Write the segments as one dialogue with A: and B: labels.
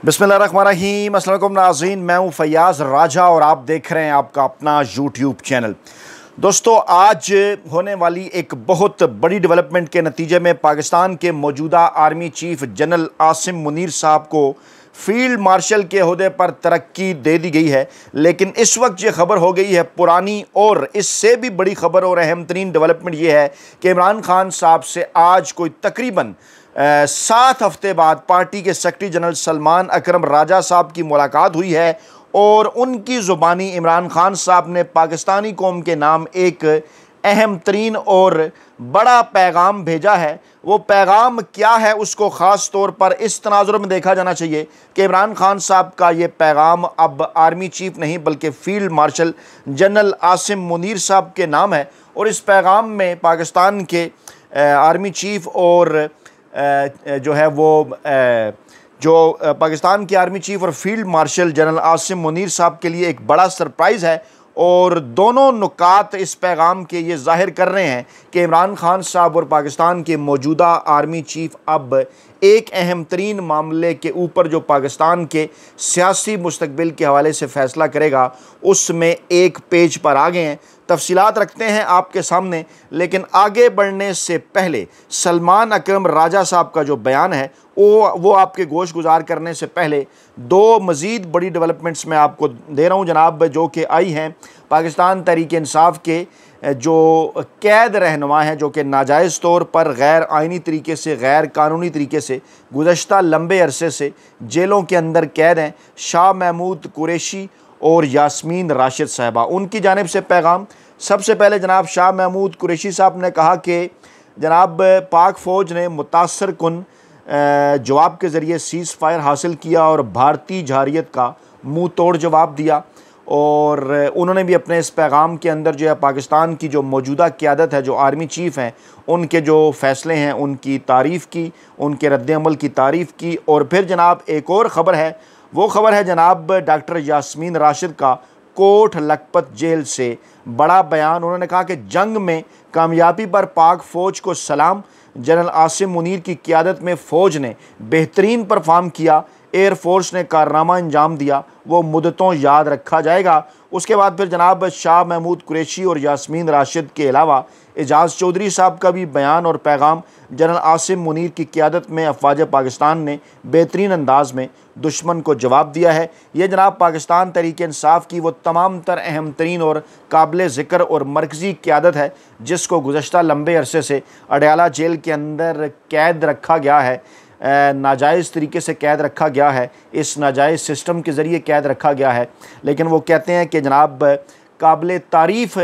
A: बिस्मिल्लाहिर्रहमानिर्रहीम। अस्सलाम वालेकुम नाज़रीन, मैं हूँ फैयाज़ राजा और आप देख रहे हैं आपका अपना यूट्यूब चैनल। दोस्तों, आज होने वाली एक बहुत बड़ी डेवलपमेंट के नतीजे में पाकिस्तान के मौजूदा army chief general Asim Munir साहब को फील्ड मार्शल के ओहदे पर तरक्की दे दी गई है। लेकिन इस वक्त ये खबर हो गई है पुरानी, और इससे भी बड़ी खबर और अहम तरीन डेवलपमेंट ये है कि इमरान खान साहब से आज कोई तकरीबन 7 हफ्ते बाद पार्टी के सेक्रेटरी जनरल सलमान अकरम राजा साहब की मुलाकात हुई है और उनकी ज़ुबानी इमरान खान साहब ने पाकिस्तानी कौम के नाम एक अहम तरीन और बड़ा पैगाम भेजा है। वो पैगाम क्या है उसको ख़ास तौर पर इस तनाजुर में देखा जाना चाहिए कि इमरान खान साहब का ये पैगाम अब आर्मी चीफ नहीं बल्कि field marshal general Asim Munir साहब के नाम है। और इस पैगाम में पाकिस्तान के आर्मी चीफ और जो है वो पाकिस्तान के आर्मी चीफ और field marshal general Asim Munir साहब के लिए एक बड़ा सरप्राइज़ है। और दोनों नुकात इस पैगाम के ये ज़ाहिर कर रहे हैं कि इमरान खान साहब और पाकिस्तान के मौजूदा आर्मी चीफ अब एक अहम तरीन मामले के ऊपर जो पाकिस्तान के सियासी मुस्तकबिल के हवाले से फ़ैसला करेगा उसमें एक पेज पर आ गए हैं। तफसीलात रखते हैं आपके सामने, लेकिन आगे बढ़ने से पहले सलमान अकरम राजा साहब का जो बयान है वो आपके गोश गुजार करने से पहले दो मज़ीद बड़ी डेवलपमेंट्स मैं आपको दे रहा हूँ जनाब, जो कि आई हैं। पाकिस्तान तहरीक इंसाफ के जो कैद रहनुमा हैं जो कि नाजायज़ तौर पर गैर आइनी तरीके से, गैर कानूनी तरीके से गुज़श्ता लंबे अरसे से जेलों के अंदर कैद हैं, शाह महमूद कुरैशी और यास्मीन राशिद साहिबा, उनकी जानिब से पैगाम। सबसे पहले जनाब शाह महमूद कुरैशी साहब ने कहा कि जनाब पाक फ़ौज ने मुतासर कुन जवाब के ज़रिए सीज़ फायर हासिल किया और भारतीय जहारियत का मुँह तोड़ जवाब दिया। और उन्होंने भी अपने इस पैगाम के अंदर जो है पाकिस्तान की जो मौजूदा क़यादत है, जो आर्मी चीफ़ हैं, उनके जो फ़ैसले हैं उनकी तारीफ़ की, उनके रद्द-ए-अमल की तारीफ़ की। और फिर जनाब एक और ख़बर है, वो ख़बर है जनाब डॉक्टर यास्मीन राशिद का कोट लखपत जेल से बड़ा बयान। उन्होंने कहा कि जंग में कामयाबी पर पाक फ़ौज को सलाम, जनरल आसिम मुनीर की क़यादत में फ़ौज ने बेहतरीन परफॉर्म किया, एयर फोर्स ने कारनामा अंजाम दिया, वो मुद्दतों याद रखा जाएगा। उसके बाद फिर जनाब शाह महमूद कुरैशी और यास्मीन राशिद के अलावा एजाज़ चौधरी साहब का भी बयान और पैगाम। जनरल आसिम मुनीर की क़यादत में अफ़वाज पाकिस्तान ने बेहतरीन अंदाज में दुश्मन को जवाब दिया है। ये जनाब पाकिस्तान तहरीक इंसाफ की वो तमाम तर अहम तरीन और काबिल ज़िक्र और मरकज़ी क़यादत है जिसको गुज़श्ता लंबे अरसे से अडयाला जेल के अंदर कैद रखा गया है, नाजायज़ तरीके से कैद रखा गया है, इस नाजायज़ सिस्टम के ज़रिए कैद रखा गया है। लेकिन वो कहते हैं कि जनाब काबिल तारीफ़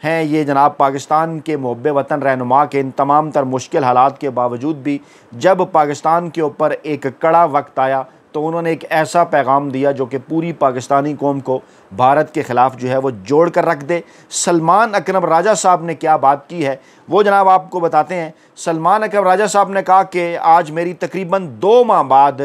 A: हैं ये जनाब पाकिस्तान के मुहब्बे वतन रहनुमा के इन तमाम तर मुश्किल हालात के बावजूद भी जब पाकिस्तान के ऊपर एक कड़ा वक्त आया तो उन्होंने एक ऐसा पैगाम दिया जो कि पूरी पाकिस्तानी कौम को भारत के ख़िलाफ़ जो है वो जोड़ कर रख दे। सलमान अकरम राजा साहब ने क्या बात की है वो जनाब आपको बताते हैं। सलमान अकरम राजा साहब ने कहा कि आज मेरी तकरीबन 2 माह बाद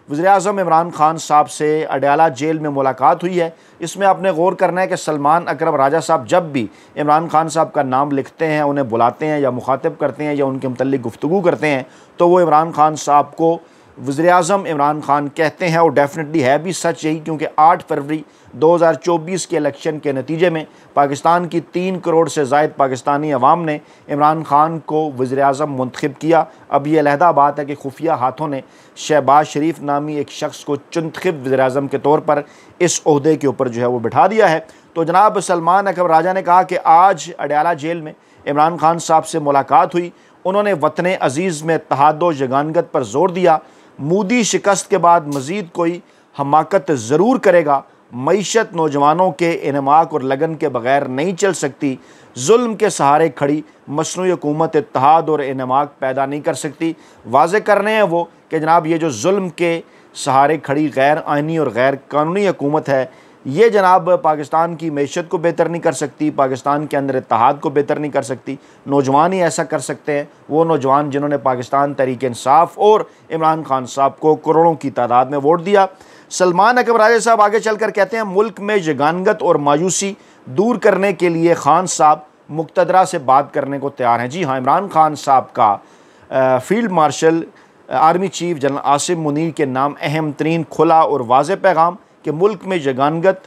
A: वज़ीर-ए-आज़म इमरान खान साहब से अडयाला जेल में मुलाकात हुई है। इसमें आपने गौर करना है कि सलमान अकरम राजा साहब जब भी इमरान खान साहब का नाम लिखते हैं, उन्हें बुलाते हैं या मुखातिब करते हैं या उनके मुतल्लिक़ गुफ्तगू करते हैं तो वो इमरान खान साहब को वज़ीर-ए-आज़म इमरान खान कहते हैं। और डेफिनेटली है भी सच यही, क्योंकि 8 फरवरी 2024 के इलेक्शन के नतीजे में पाकिस्तान की 3 करोड़ से ज़ायद पाकिस्तानी अवाम ने इमरान खान को वज़ीर-ए-आज़म मुंतखब किया। अब ये अलहदा बात है कि खुफिया हाथों ने शहबाज शरीफ नामी एक शख्स को चुंतखब वज़ीर-ए-आज़म के तौर पर इस ओहदे के ऊपर जो है वो बिठा दिया है। तो जनाब सलमान अकरम राजा ने कहा कि आज अडयाला जेल में इमरान खान साहब से मुलाकात हुई, उन्होंने वतन अज़ीज़ में इत्तेहाद व यगानगत पर जोर दिया। मोदी शिकस्त के बाद मज़ीद कोई हमाकत ज़रूर करेगा, मईशत नौजवानों के इनमाक और लगन के बग़ैर नहीं चल सकती, जुल्म के सहारे खड़ी मसनूई हुकूमत इत्तेहाद और इनमाक पैदा नहीं कर सकती। वाज़े कर रहे हैं वो कि जनाब ये जो जुल्म के सहारे खड़ी गैर आइनी और गैर कानूनी हुकूमत है ये जनाब पाकिस्तान की मईशत को बेहतर नहीं कर सकती, पाकिस्तान के अंदर इत्तेहाद को बेहतर नहीं कर सकती। नौजवान ही ऐसा कर सकते हैं, वो नौजवान जिन्होंने पाकिस्तान तहरीक इंसाफ और इमरान खान साहब को करोड़ों की तादाद में वोट दिया। सलमान अकरम राजा साहब आगे चलकर कहते हैं मुल्क में यगानगत और मायूसी दूर करने के लिए खान साहब मुक़तदरा से बात करने को तैयार हैं। जी हाँ, इमरान खान साहब का field marshal army chief general Asim Munir के नाम अहम तरीन खुला और वाज़ेह पैगाम कि मुल्क में जगानगत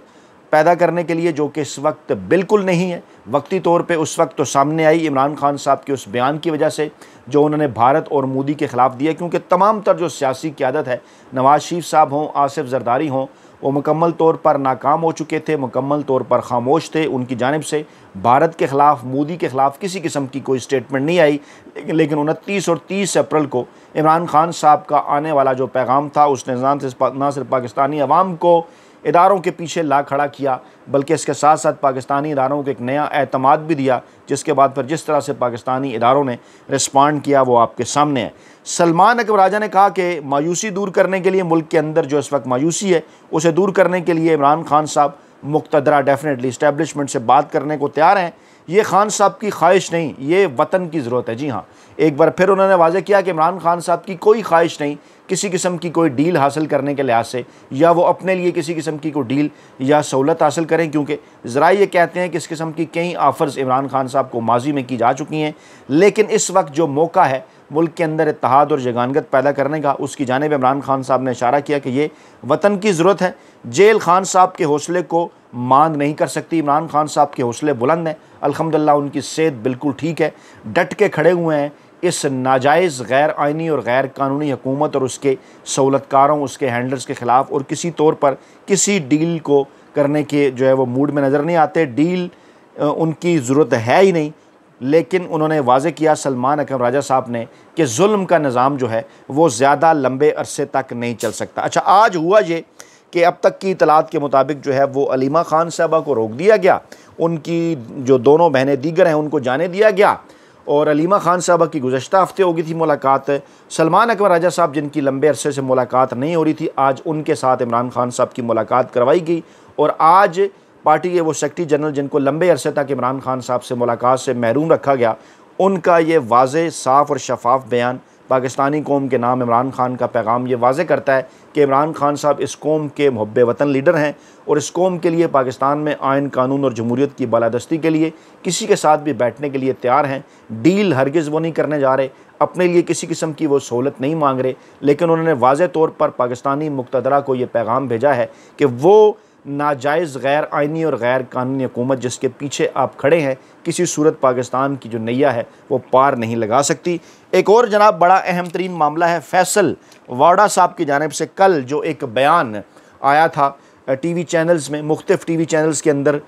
A: पैदा करने के लिए, जो कि इस वक्त बिल्कुल नहीं है। वक्ती तौर पे उस वक्त तो सामने आई इमरान खान साहब के उस बयान की वजह से जो उन्होंने भारत और मोदी के ख़िलाफ़ दिया, क्योंकि तमाम तर जो सियासी क़यादत है, नवाज़ शरीफ साहब हों, आसिफ ज़रदारी हों, वो मुकम्मल तौर पर नाकाम हो चुके थे, मुकम्मल तौर पर ख़ामोश थे। उनकी जानिब से भारत के ख़िलाफ़, मोदी के ख़िलाफ़ किसी किस्म की कोई स्टेटमेंट नहीं आई। लेकिन 29 और 30 अप्रैल को इमरान खान साहब का आने वाला जो पैगाम था, उसने ना सिर्फ पाकिस्तानी अवाम को इदारों के पीछे ला खड़ा किया, बल्कि इसके साथ साथ पाकिस्तानी इदारों को एक नया एतमाद भी दिया, जिसके बाद फिर जिस तरह से पाकिस्तानी इदारों ने रिस्पॉन्ड किया वो आपके सामने है। सलमान अकबर राजा ने कहा कि मायूसी दूर करने के लिए, मुल्क के अंदर जो इस वक्त मायूसी है उसे दूर करने के लिए इमरान खान साहब मुक़तदरा डेफिनेटली इस्टेब्लिशमेंट से बात करने को तैयार हैं। ये खान साहब की ख्वाहिश नहीं, ये वतन की ज़रूरत है। जी हाँ, एक बार फिर उन्होंने वाज़ेह किया कि इमरान खान साहब की कोई ख्वाहिश नहीं किसी किस्म की कोई डील हासिल करने के लिहाज से, या वो अपने लिए किसी किस्म की कोई डील या सहूलत हासिल करें, क्योंकि ज़रा ये कहते हैं कि इस किस्म की कई ऑफ़र्स इमरान खान साहब को माजी में की जा चुकी हैं। लेकिन इस वक्त जो मौका है मुल्क के अंदर इत्तेहाद और जगानगत पैदा करने का, उसकी जानिब इमरान खान साहब ने इशारा किया कि ये वतन की ज़रूरत है। जेल खान साहब के हौसले को मांद नहीं कर सकती। इमरान खान साहब के हौसले बुलंद हैं, अल्हम्दुलिल्लाह उनकी सेहत बिल्कुल ठीक है, डट के खड़े हुए हैं इस नाजायज़ गैर आइनी और गैर कानूनी हुकूमत और उसके सहूलतकारों, उसके हैंडलर्स के ख़िलाफ़, और किसी तौर पर किसी डील को करने के जो है वो मूड में नज़र नहीं आते। डील उनकी ज़रूरत है ही नहीं। लेकिन उन्होंने वाज़ेह किया सलमान अकबर राजा साहब ने कि जुल्म का निज़ाम जो है वो ज़्यादा लंबे अरसे तक नहीं चल सकता। अच्छा, आज हुआ ये कि अब तक की इतलात के मुताबिक जो है वो अलीमा खान साहबा को रोक दिया गया, उनकी जो दोनों बहनें दीगर हैं उनको जाने दिया गया, और अलीमा खान साहबा की गुज़श्ता हफ़्ते हो गई थी मुलाकात। सलमान अकबर राजा साहब जिनकी लंबे अरसे से मुलाकात नहीं हो रही थी, आज उनके साथ इमरान खान साहब की मुलाकात करवाई गई, और आज पार्टी के वो सेक्रेटरी जनरल जिनको लंबे अरसे तक इमरान खान साहब से मुलाकात से महरूम रखा गया, उनका ये वाज़ेह, साफ़ और शफाफ बयान पाकिस्तानी कौम के नाम इमरान खान का पैगाम ये वाज़ेह करता है कि इमरान खान साहब इस कौम के मुहब्बे वतन लीडर हैं, और इस कौम के लिए पाकिस्तान में आइन, कानून और जमहूरियत की बालादस्ती के लिए किसी के साथ भी बैठने के लिए तैयार हैं। डील हरगिज़ वो नहीं करने जा रहे, अपने लिए किसी किस्म की वो सहूलत नहीं मांग रहे। लेकिन उन्होंने वाज़ेह तौर पर पाकिस्तानी मुक़तदरा को ये पैगाम भेजा है कि वो नाजायज़ गैर आइनी और गैर कानूनी हुकूमत जिसके पीछे आप खड़े हैं, किसी सूरत पाकिस्तान की जो नैया है वो पार नहीं लगा सकती। एक और जनाब बड़ा अहम तरीन मामला है फैसल वाडा साहब की जानिब से कल जो एक बयान आया था टीवी चैनल्स में, मुख्तलिफ टीवी चैनल्स के अंदर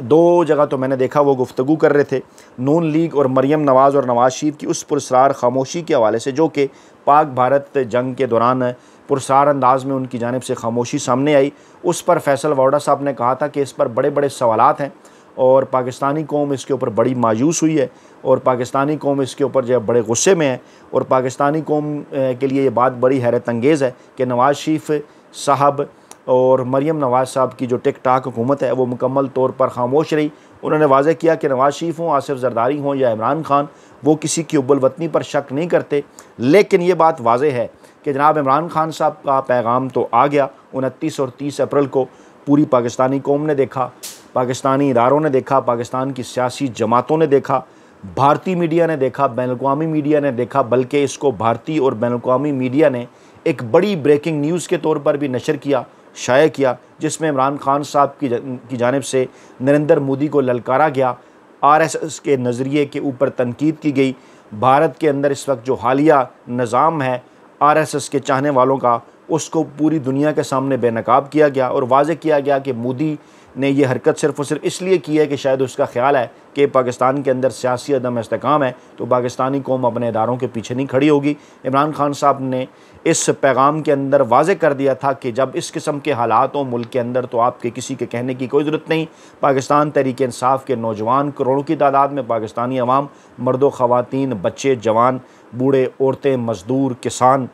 A: दो जगह तो मैंने देखा वो गुफ्तगू कर रहे थे नून लीग और मरियम नवाज़ और नवाज़ शरीफ की उस पुरस्रार खामोशी के हवाले से, जो कि पाक भारत जंग के दौरान पुरस्रार अंदाज में उनकी जानिब से खामोशी सामने आई। उस पर फैसल वाडा साहब ने कहा था कि इस पर बड़े बड़े सवालात हैं और पाकिस्तानी कौम इसके ऊपर बड़ी मायूस हुई है, और पाकिस्तानी कौम इसके ऊपर जो है बड़े गुस्से में है, और पाकिस्तानी कौम के लिए ये बात बड़ी हैरत अंगेज़ है कि नवाज़ शरीफ साहब और मरियम नवाज़ साहब की जो टिक टाक हुकूमत है वो मुकम्मल तौर पर खामोश रही। उन्होंने वाज़ेह किया कि नवाज़ शरीफ हों, आसिफ ज़रदारी हों या इमरान खान, वो किसी की उब्बल वतनी पर शक नहीं करते। लेकिन ये बात वाज़ेह है कि जनाब इमरान खान साहब का पैगाम तो आ गया। 29 और 30 अप्रैल को पूरी पाकिस्तानी कौम ने देखा, पाकिस्तानी इदारों ने देखा, पाकिस्तान की सियासी जमातों ने देखा, भारतीय मीडिया ने देखा, बैनुल-अक़वामी मीडिया ने देखा, बल्कि इसको भारतीय और बैनुल-अक़वामी मीडिया ने एक बड़ी ब्रेकिंग न्यूज़ के तौर पर भी नशर किया, शाया किया, जिसमें इमरान खान साहब की जानिब से नरेंद्र मोदी को ललकारा गया, RSS के नज़रिए के ऊपर तनकीद की गई। भारत के अंदर इस वक्त जो हालिया निज़ाम है RSS के चाहने वालों का, उसको पूरी दुनिया के सामने बेनकाब किया गया और वाज़ेह किया गया कि मोदी ने यह हरकत सिर्फ़ और सिर्फ इसलिए की है कि शायद उसका ख्याल है कि पाकिस्तान के अंदर सियासी अदम इस्तेकाम है, तो पाकिस्तानी कौम अपने इदारों के पीछे नहीं खड़ी होगी। इमरान खान साहब ने इस पैगाम के अंदर वाज़ेह कर दिया था कि जब इस किस्म के हालात हों मुल्क के अंदर, तो आपके किसी के कहने की कोई ज़रूरत नहीं। पाकिस्तान तहरीक इंसाफ के नौजवान करोड़ों की तादाद में, पाकिस्तानी अवाम, मर्दो ख़वातीन, बच्चे, जवान, बूढ़े, औरतें, मज़दूर, किसान,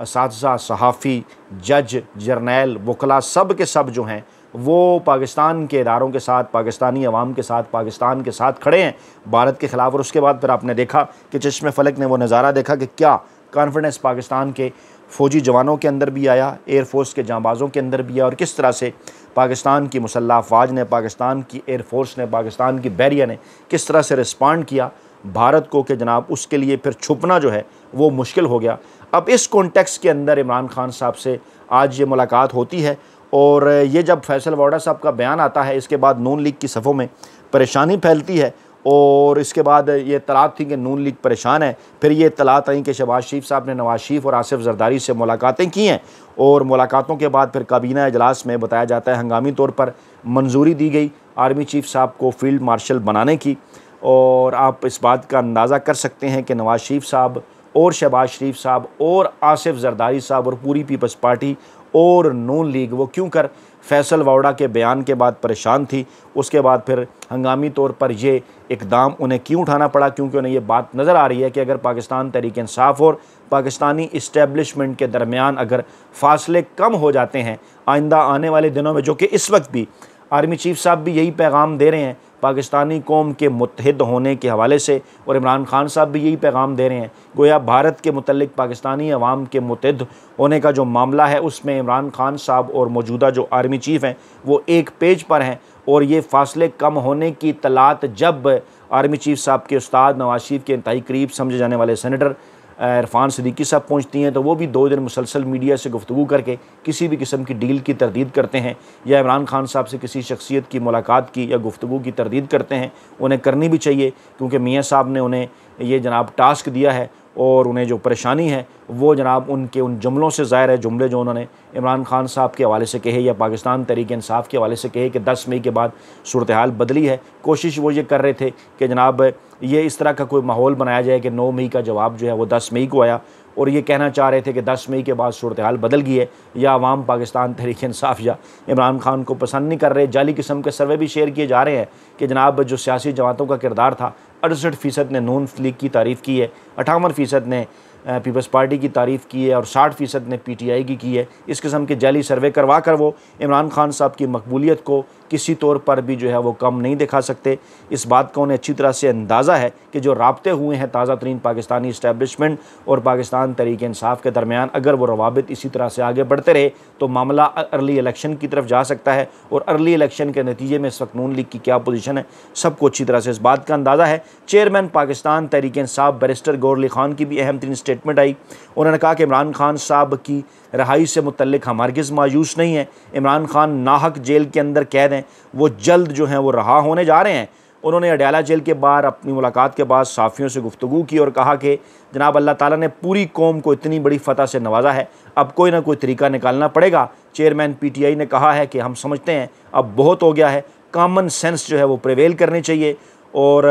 A: असातिज़ा, सहाफ़ी, जज, जर्नैल, वकला, सब के सब जो हैं वो पाकिस्तान के इदारों के साथ, पाकिस्तानी अवाम के साथ, पाकिस्तान के साथ खड़े हैं भारत के ख़िलाफ़। और उसके बाद फिर आपने देखा कि चश्मे फ़लक ने वो नज़ारा देखा कि क्या कॉन्फिडेंस पाकिस्तान के फ़ौजी जवानों के अंदर भी आया, एयरफोर्स के जांबाज़ों के अंदर भी आया, और किस तरह से पाकिस्तान की मुसल्लह अफ़वाज ने, पाकिस्तान की एयरफोर्स ने, पाकिस्तान की बहरिया ने किस तरह से रिस्पॉन्ड किया भारत को कि जनाब उसके लिए फिर छुपना जो है वो मुश्किल हो गया। अब इस कॉन्टेक्स्ट के अंदर इमरान खान साहब से आज ये मुलाकात होती है और ये जब फैसल वाडा साहब का बयान आता है, इसके बाद नून लीग की सफ़ों में परेशानी फैलती है और इसके बाद ये इत्तलात थी कि नून लीग परेशान है। फिर ये इत्तलात आई कि शहबाज शरीफ साहब ने नवाज शरीफ और आसिफ जरदारी से मुलाकातें की हैं और मुलाकातों के बाद फिर काबीना इजलास में बताया जाता है हंगामी तौर पर मंजूरी दी गई आर्मी चीफ साहब को फील्ड मार्शल बनाने की। और आप इस बात का अंदाज़ा कर सकते हैं कि नवाज शरीफ साहब और शहबाज शरीफ साहब और आसिफ जरदारी साहब और पूरी पीपल्स पार्टी और नून लीग वो क्यों कर फैसल वाडा के बयान के बाद परेशान थी। उसके बाद फिर हंगामी तौर पर ये इकदाम उन्हें क्यों उठाना पड़ा, क्योंकि उन्हें ये बात नज़र आ रही है कि अगर पाकिस्तान तहरीक इंसाफ और पाकिस्तानी इस्टेब्लिशमेंट के दरमियान अगर फासले कम हो जाते हैं आइंदा आने वाले दिनों में, जो कि इस वक्त भी आर्मी चीफ साहब भी यही पैगाम दे रहे हैं पाकिस्तानी कौम के मुत्तहिद होने के हवाले से, और इमरान खान साहब भी यही पैगाम दे रहे हैं, गोया भारत के मुतल्लिक पाकिस्तानी अवाम के मुत्तहिद होने का जो मामला है उसमें इमरान खान साहब और मौजूदा जो आर्मी चीफ़ हैं वो एक पेज पर हैं। और ये फासले कम होने की इत्तलात जब आर्मी चीफ साहब के उस्ताद नवाज शरीफ के इंतहाई करीब समझे जाने वाले सेनेटर इरफान सिद्दीकी साहब पहुंचती हैं, तो वो भी 2 दिन मुसलसल मीडिया से गुफ्तगू करके किसी भी किस्म की डील की तरदीद करते हैं या इमरान खान साहब से किसी शख्सियत की मुलाकात की या गुफ्तगू की तरदीद करते हैं। उन्हें करनी भी चाहिए क्योंकि मियाँ साहब ने उन्हें ये जनाब टास्क दिया है और उन्हें जो परेशानी है वो जनाब उनके उन जुमलों से ज़ाहिर है, जुमले जो उन्होंने इमरान खान साहब के हवाले से कहे या पाकिस्तान तहरीक इंसाफ के हवाले से कहे कि 10 मई के बाद सूरत हाल बदली है। कोशिश वो ये कर रहे थे कि जनाब ये इस तरह का कोई माहौल बनाया जाए कि 9 मई का जवाब जो है वो 10 मई को आया, और ये कहना चाह रहे थे कि 10 मई के बाद सूरत हाल बदल गई है या अवाम पाकिस्तान तहरीक इंसाफ या इमरान खान को पसंद नहीं कर रहे। जाली किस्म के सर्वे भी शेयर किए जा रहे हैं कि जनाब जो सियासी जमातों का किरदार था 68% ने नून लीग की तारीफ़ की है, 58% ने पीपल्स पार्टी की तारीफ़ की है और 60% ने PTI की है। इस किस्म के जाली सर्वे करवा कर वो इमरान खान साहब की मकबूलियत को किसी तौर पर भी जो है वो कम नहीं दिखा सकते। इस बात का उन्हें अच्छी तरह से अंदाज़ा है कि जो राब्ते हुए हैं ताज़ा तरीन पाकिस्तानी इस्टेब्लिशमेंट और पाकिस्तान तहरीक इंसाफ के दरमियान, अगर वो रवाबित इसी तरह से आगे बढ़ते रहे तो मामला अर्ली इलेक्शन की तरफ जा सकता है। और अर्ली इलेक्शन के नतीजे में इस वक्त नून लीग की क्या पोजीशन है सबको अच्छी तरह से इस बात का अंदाज़ा है। चेयरमैन पाकिस्तान तहरीक इंसाफ बैरिस्टर गौहर अली खान की भी अहम तरीन स्टेटमेंट आई। उन्होंने कहा कि इमरान खान साहब की रहाई से मुतल्लिक हम हरगिज़ मायूस नहीं है। इमरान खान नाहक जेल के अंदर कैद हैं, वो जल्द जो हैं वो रहा होने जा रहे हैं। उन्होंने अडयाला जेल के बाहर अपनी मुलाकात के बाद साफ़ियों से गुफ्तगू की और कहा कि जनाब अल्लाह ताला ने पूरी कौम को इतनी बड़ी फ़तह से नवाजा है, अब कोई ना कोई तरीका निकालना पड़ेगा। चेयरमैन PTI ने कहा है कि हम समझते हैं अब बहुत हो गया है, कॉमन सेंस जो है वो प्रिवेल करनी चाहिए। और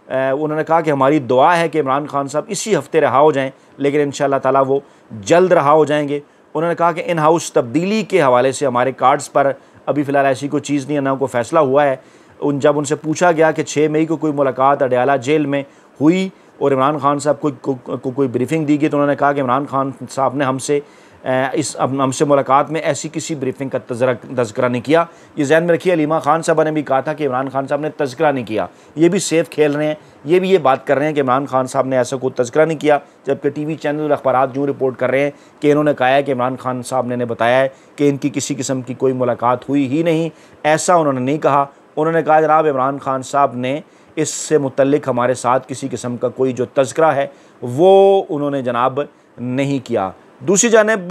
A: उन्होंने कहा कि हमारी दुआ है कि इमरान खान साहब इसी हफ्ते रहा हो जाएं, लेकिन इंशाअल्लाह ताला वो जल्द रहा हो जाएंगे। उन्होंने कहा कि इन हाउस तब्दीली के हवाले से हमारे कार्ड्स पर अभी फ़िलहाल ऐसी कोई चीज़ नहीं है, ना कोई फ़ैसला हुआ है। जब उनसे पूछा गया कि 6 मई को कोई मुलाकात अडयाला जेल में हुई और इमरान खान साहब को कोई ब्रीफिंग दी गई, तो उन्होंने कहा कि इमरान खान साहब ने हमसे मुलाकात में ऐसी किसी ब्रीफिंग का तज़किरा नहीं किया। ये ज़हन में रखिए, अलीमा खान साहब ने भी कहा था कि इमरान खान साहब ने तज़किरा नहीं किया। ये भी सेफ खेल रहे हैं, ये भी ये बात कर रहे हैं कि इमरान खान साहब ने ऐसा कोई तज़किरा नहीं किया, जबकि TV चैनल और अखबारात यूँ रिपोर्ट कर रहे हैं कि इन्होंने कहा है कि इमरान खान साहब ने बताया है कि इनकी किसी किस्म की कोई मुलाकात हुई ही नहीं। ऐसा उन्होंने नहीं कहा। उन्होंने कहा जनाब इमरान खान साहब ने इससे मुतल्लिक हमारे साथ किसी किस्म का कोई जो तज़किरा है वो उन्होंने जनाब नहीं किया। दूसरी जानिब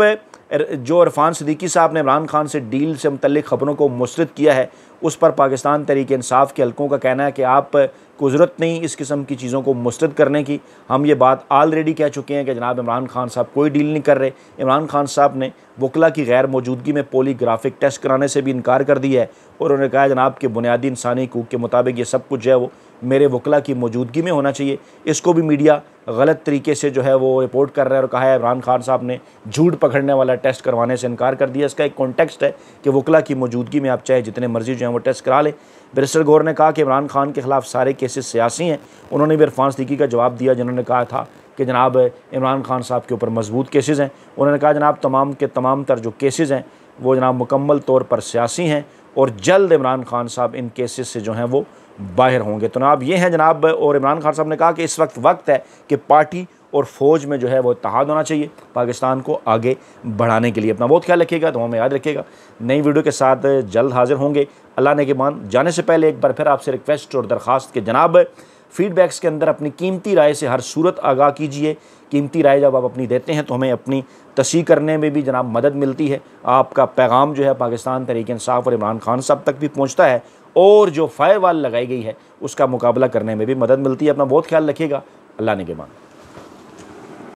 A: जो इरफान सिद्दीकी साहब ने इमरान खान से डील से मुतल्लिक ख़बरों को मुस्तरद किया है, उस पर पाकिस्तान तहरीक इंसाफ के हलकों का कहना है कि आप को ज़रूरत नहीं इस किस्म की चीज़ों को मुस्तरद करने की। हम ये बात ऑलरेडी कह चुके हैं कि जनाब इमरान खान साहब कोई डील नहीं कर रहे। इमरान खान साहब ने वकला की गैर मौजूदगी में पॉलीग्राफिक टेस्ट कराने से भी इनकार कर दिया है और उन्होंने कहा जनाब कि बुनियादी इंसानी हकूक़ के मुताबिक ये सब कुछ जो है वो मेरे वकला की मौजूदगी में होना चाहिए। इसको भी मीडिया गलत तरीके से जो है वो रिपोर्ट कर रहा है और कहा है इमरान खान साहब ने झूठ पकड़ने वाला टेस्ट करवाने से इनकार कर दिया। इसका एक कॉन्टेक्स्ट है कि वकला की मौजूदगी में आप चाहे जितने मर्जी जो हैं वो टेस्ट करा लें। बैरिस्टर गौहर ने कहा कि इमरान खान के ख़िलाफ़ सारे केसेस सियासी हैं। उन्होंने भी इरफान सिद्दीकी का जवाब दिया जिन्होंने कहा था कि जनाब इमरान खान साहब के ऊपर मजबूत केसेस हैं। उन्होंने कहा जनाब तमाम के तमाम तर जो केसेस हैं वो जनाब मुकम्मल तौर पर सियासी हैं और जल्द इमरान खान साहब इन केसेस से जो हैं वो बाहर होंगे। तो जनाब ये हैं जनाब। और इमरान खान साहब ने कहा कि इस वक्त है कि पार्टी और फ़ौज में जो है वो इत्तेहाद होना चाहिए पाकिस्तान को आगे बढ़ाने के लिए। अपना बहुत ख्याल रखिएगा, तो हमें याद रखिएगा। नई वीडियो के साथ जल्द हाजिर होंगे। अल्लाह ने के मान जाने से पहले एक बार फिर आपसे रिक्वेस्ट और दरख्वास्त कि जनाब फीडबैक्स के अंदर अपनी कीमती राय से हर सूरत आगाह कीजिए। कीमती राय जब आप अपनी देते हैं तो हमें अपनी तस्हीह करने में भी जनाब मदद मिलती है। आपका पैगाम जो है पाकिस्तान तहरीक इंसाफ और इमरान खान साहब तक भी पहुँचता है और जो फायरवाल लगाई गई है उसका मुकाबला करने में भी मदद मिलती है। अपना बहुत ख्याल रखिएगा। अल्लाह निगहबान।